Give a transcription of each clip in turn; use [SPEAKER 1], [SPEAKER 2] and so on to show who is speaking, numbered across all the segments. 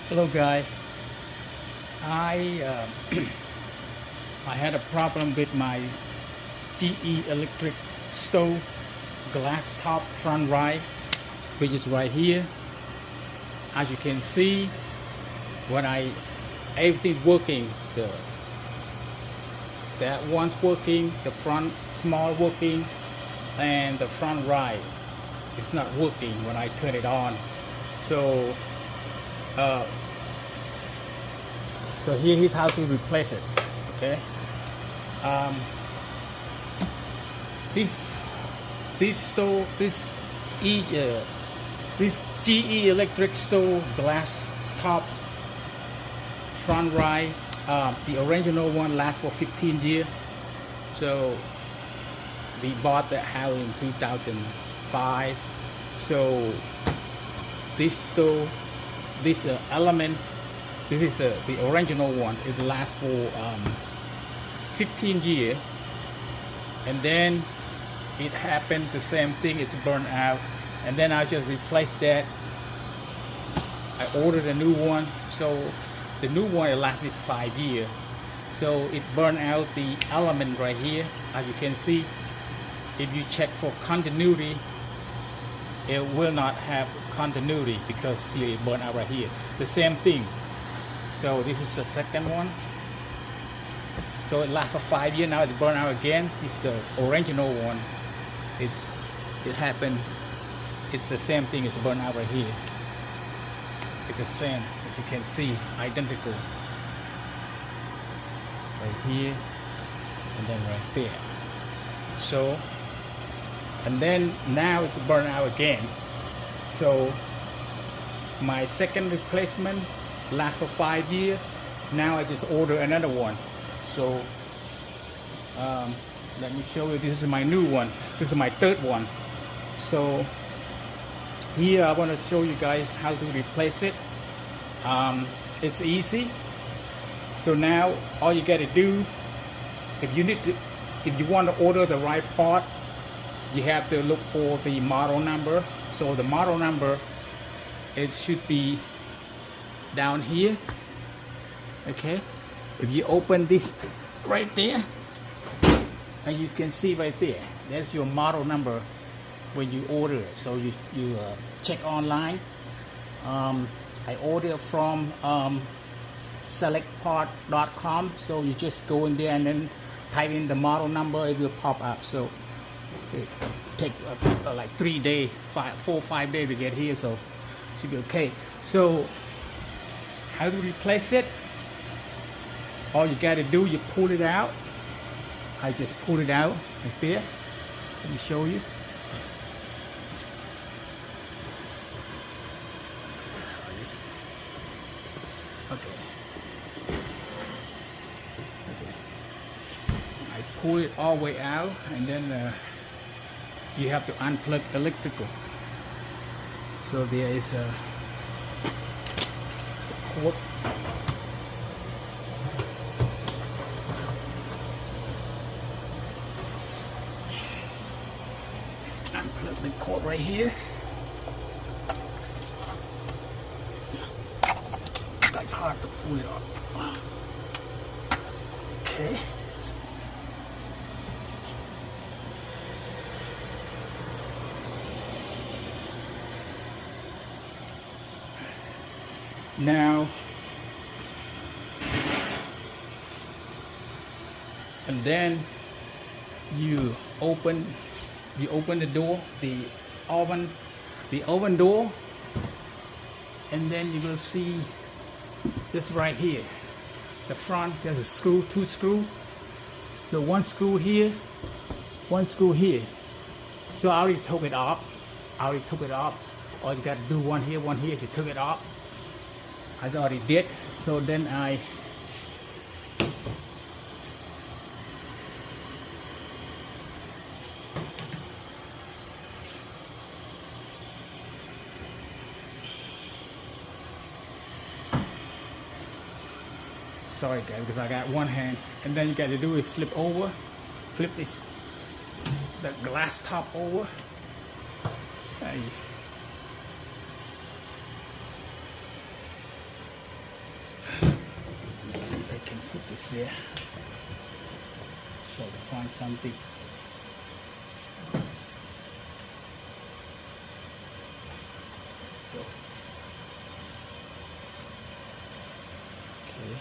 [SPEAKER 1] Hello, guys. I I had a problem with my GE electric stove glass top front right, which is right here. As you can see, when everything's working, that one's working, the front small working, and the front right is not working when I turn it on. So uh, so here's how to replace it. Okay. Um, this stove, this GE electric stove glass top front right. The original one lasts for 15 years. So we bought that house in 2005. So this stove, this element, this is the original one. It lasts for 15 years, and then it happened the same thing. It's burned out, and then I just replaced that. I ordered a new one, so the new one it lasted 5 years. So it burned out the element right here. As you can see, if you check for continuity, it will not have continuity because see, it burned out right here. The same thing. So this is the second one. So it lasts for 5 years. Now it's burned out again. It's the original one. It happened. It's the same thing. It's burned out right here. It's the same, as you can see, identical. Right here, and then right there. So, and then now it's burned out again. So my second replacement lasts for 5 years. Now I just order another one. So let me show you. This is my new one. This is my third one. So here I want to show you guys how to replace it. It's easy. So now all you got to do, if you want to order the right part, you have to look for the model number. So the model number, it should be down here. Okay, if you open this right there, and you can see right there, that's your model number when you order it. So you check online. I order from selectpart.com. So you just go in there and then type in the model number. It will pop up. So it take like 3 days, 4 or 5 days to get here. So it should be okay. So how to replace it? All you got to do, you pull it out. I just pull it out right there. Let me show you. Okay. I pull it all the way out, and then you have to unplug electrical. So there is a cord. Unplug the cord right here. It's hard to pull it off. Okay. Now, and then you open the door, the oven door, and then you will see this right here. The front, there's a screw, 2 screws. So 1 screw here, 1 screw here. So I already took it off. All you got to do, one here, you took it off. I already did. So then sorry guys, because I got one hand, and then you got to do is flip this the glass top over. here. Try to find something. Okay.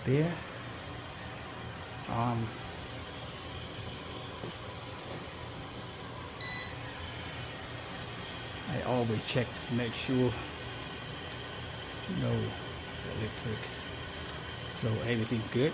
[SPEAKER 1] There. I always check to make sure to know the electrics, so everything good.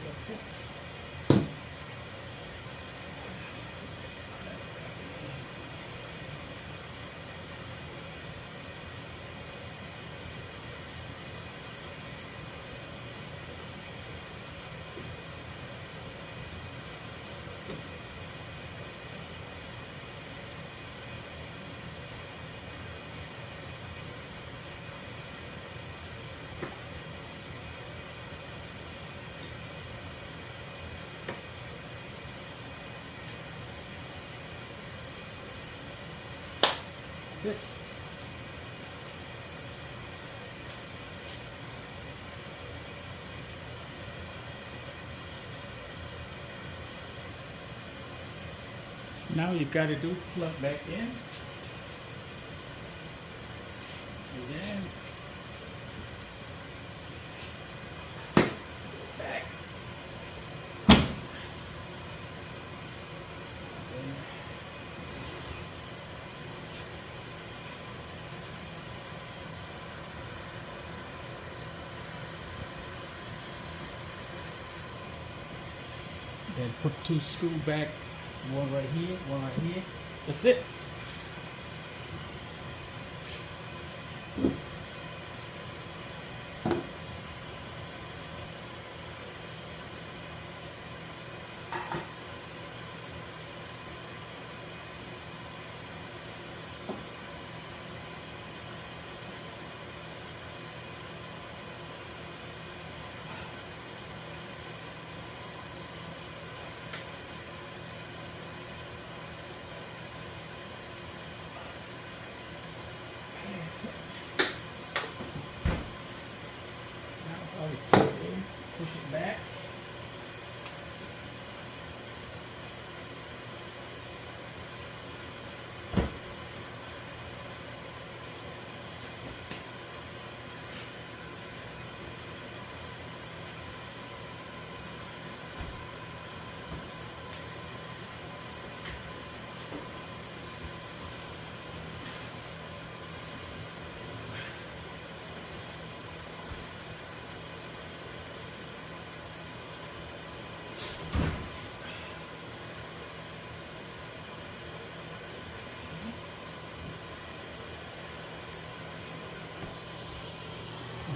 [SPEAKER 1] That's it. Now you got to do plug back in, and then back. Then put two screws back, one right here, one right here. That's it. Push it back.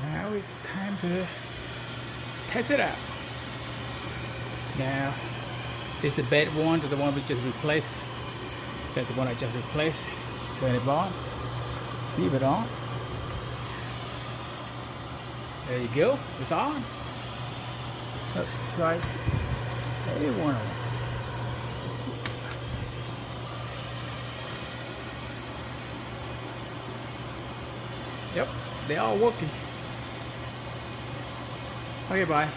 [SPEAKER 1] Now it's time to test it out. Now, this is the bad one, the one we just replaced. That's the one I just replaced. Just turn it on. See if it's on. There you go. It's on. Let's try one. Yep, they are working. Okay, bye.